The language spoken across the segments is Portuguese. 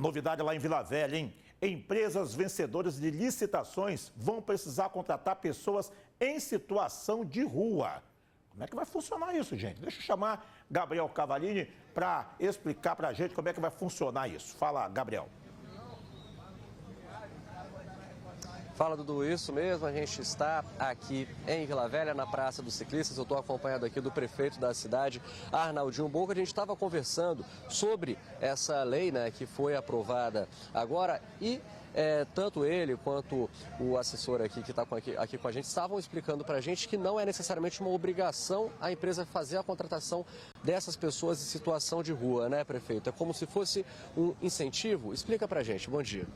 Novidade lá em Vila Velha, hein? Empresas vencedoras de licitações vão precisar contratar pessoas em situação de rua. Como é que vai funcionar isso, gente? Deixa eu chamar Gabriel Cavalini para explicar para a gente como é que vai funcionar isso. Fala, Gabriel. Fala, Dudu, isso mesmo, a gente está aqui em Vila Velha, na Praça dos Ciclistas. Eu estou acompanhado aqui do prefeito da cidade, Arnaldinho Boca. A gente estava conversando sobre essa lei, né, que foi aprovada agora e tanto ele quanto o assessor aqui que está aqui com a gente estavam explicando para a gente que não é necessariamente uma obrigação a empresa fazer a contratação dessas pessoas em situação de rua, né, prefeito? É como se fosse um incentivo. Explica para a gente. Bom dia.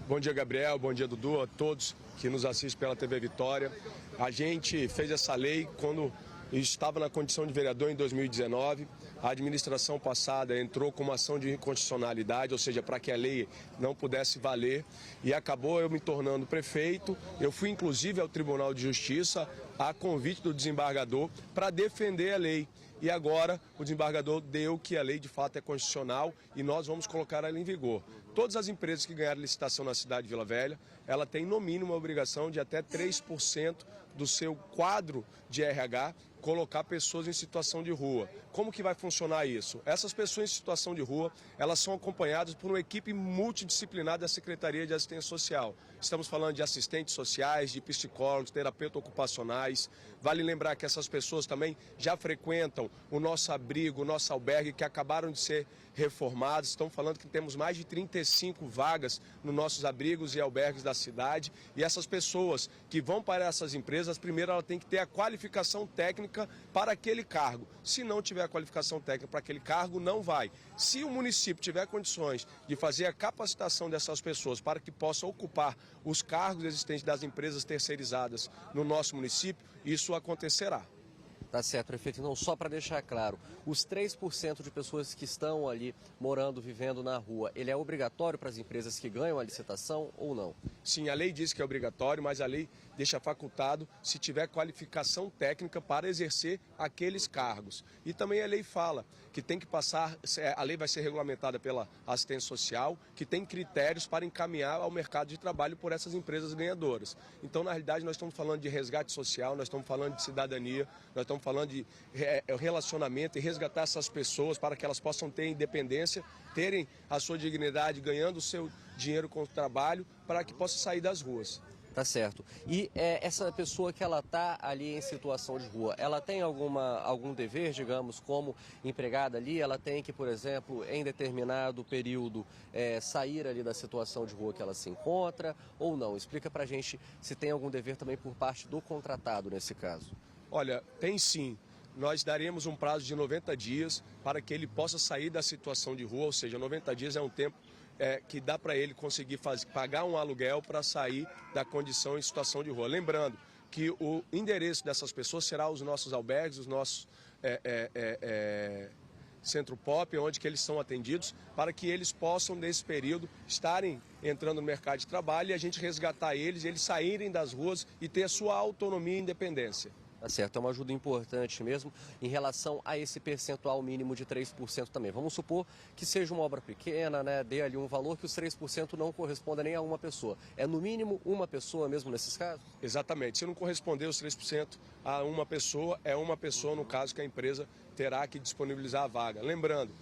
Bom dia, Gabriel. Bom dia, Dudu. A todos que nos assistem pela TV Vitória. A gente fez essa lei quando estava na condição de vereador em 2019. A administração passada entrou com uma ação de inconstitucionalidade, ou seja, para que a lei não pudesse valer. E acabou eu me tornando prefeito. Eu fui, inclusive, ao Tribunal de Justiça a convite do desembargador para defender a lei. E agora o desembargador deu que a lei de fato é constitucional e nós vamos colocar ela em vigor. Todas as empresas que ganharam licitação na cidade de Vila Velha, ela tem no mínimo a obrigação de até 3% do seu quadro de RH colocar pessoas em situação de rua. Como que vai funcionar isso? Essas pessoas em situação de rua, elas são acompanhadas por uma equipe multidisciplinar da Secretaria de Assistência Social. Estamos falando de assistentes sociais, de psicólogos, terapeutas ocupacionais. Vale lembrar que essas pessoas também já frequentam o nosso abrigo, o nosso albergue, que acabaram de ser reformados. Estão falando que temos mais de 35 vagas nos nossos abrigos e albergues da cidade. E essas pessoas que vão para essas empresas, primeiro ela tem que ter a qualificação técnica para aquele cargo. Se não tiver a qualificação técnica para aquele cargo, não vai. Se o município tiver condições de fazer a capacitação dessas pessoas para que possam ocupar os cargos existentes das empresas terceirizadas no nosso município, isso acontecerá. Tá certo, prefeito. Não, só para deixar claro, os 3% de pessoas que estão ali morando, vivendo na rua, ele é obrigatório para as empresas que ganham a licitação ou não? Sim, a lei diz que é obrigatório, mas a lei deixa facultado se tiver qualificação técnica para exercer aqueles cargos. E também a lei fala que tem que passar, a lei vai ser regulamentada pela assistência social, que tem critérios para encaminhar ao mercado de trabalho por essas empresas ganhadoras. Então, na realidade, nós estamos falando de resgate social, nós estamos falando de cidadania, nós estamos falando de relacionamento e resgatar essas pessoas para que elas possam ter independência, terem a sua dignidade, ganhando o seu dinheiro com o trabalho, para que possa sair das ruas. Tá certo. E essa pessoa que ela está ali em situação de rua, ela tem algum dever, digamos, como empregada ali? Ela tem que, por exemplo, em determinado período, sair ali da situação de rua que ela se encontra ou não? Explica pra gente se tem algum dever também por parte do contratado nesse caso. Olha, tem sim. Nós daremos um prazo de 90 dias para que ele possa sair da situação de rua, ou seja, 90 dias é um tempo que dá para ele conseguir pagar um aluguel para sair da condição em situação de rua. Lembrando que o endereço dessas pessoas será os nossos albergues, os nossos Centro Pop, onde que eles são atendidos, para que eles possam, nesse período, estarem entrando no mercado de trabalho e a gente resgatar eles saírem das ruas e ter a sua autonomia e independência. Tá certo, é uma ajuda importante mesmo em relação a esse percentual mínimo de 3% também. Vamos supor que seja uma obra pequena, né, dê ali um valor que os 3% não corresponda nem a uma pessoa. É no mínimo uma pessoa mesmo nesses casos? Exatamente. Se não corresponder os 3% a uma pessoa, é uma pessoa no caso que a empresa terá que disponibilizar a vaga. Lembrando,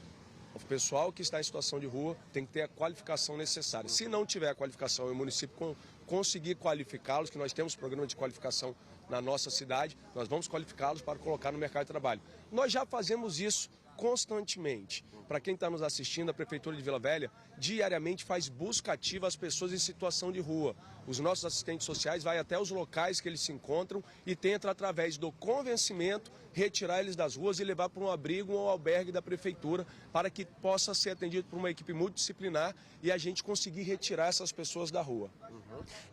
o pessoal que está em situação de rua tem que ter a qualificação necessária. Se não tiver a qualificação e o município conseguir qualificá-los, que nós temos programa de qualificação na nossa cidade, nós vamos qualificá-los para colocar no mercado de trabalho. Nós já fazemos isso constantemente. Para quem está nos assistindo, a Prefeitura de Vila Velha diariamente faz busca ativa às pessoas em situação de rua. Os nossos assistentes sociais vão até os locais que eles se encontram e tentam, através do convencimento, retirar eles das ruas e levar para um abrigo ou um albergue da Prefeitura para que possa ser atendido por uma equipe multidisciplinar e a gente conseguir retirar essas pessoas da rua.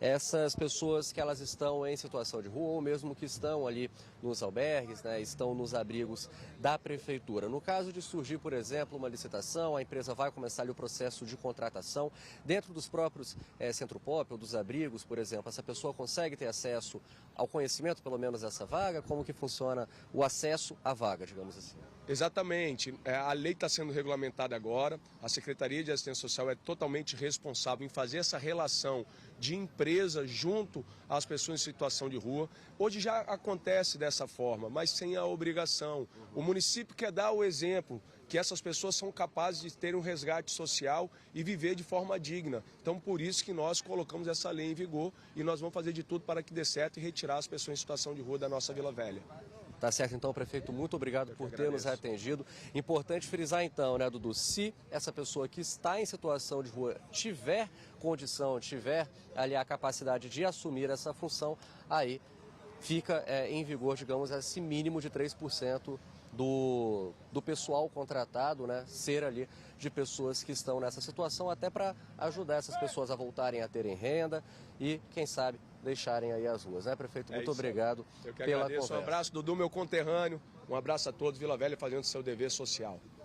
Essas pessoas que elas estão em situação de rua ou mesmo que estão ali nos albergues, né, estão nos abrigos da Prefeitura. No caso de surgir, por exemplo, uma licitação, a empresa vai começar ali o processo de contratação dentro dos próprios Centro Pop ou dos abrigos, por exemplo. Essa pessoa consegue ter acesso ao conhecimento, pelo menos, dessa vaga? Como que funciona o acesso à vaga, digamos assim? Exatamente. A lei está sendo regulamentada agora. A Secretaria de Assistência Social é totalmente responsável em fazer essa relação de empresa junto às pessoas em situação de rua. Hoje já acontece dessa forma, mas sem a obrigação. O município quer dar o exemplo que essas pessoas são capazes de ter um resgate social e viver de forma digna. Então, por isso que nós colocamos essa lei em vigor e nós vamos fazer de tudo para que dê certo e retirar as pessoas em situação de rua da nossa Vila Velha. Tá certo, então, prefeito, muito obrigado por ter nos atendido. Importante frisar, então, né, Dudu, se essa pessoa que está em situação de rua tiver condição, tiver ali a capacidade de assumir essa função, aí fica em vigor, digamos, esse mínimo de 3% do pessoal contratado, né, ser ali de pessoas que estão nessa situação, até para ajudar essas pessoas a voltarem a terem renda e, quem sabe, deixarem aí as ruas, né, prefeito? Muito obrigado Eu que pela agradeço. conversa. Um abraço, Dudu, meu conterrâneo. Um abraço a todos, Vila Velha, fazendo seu dever social.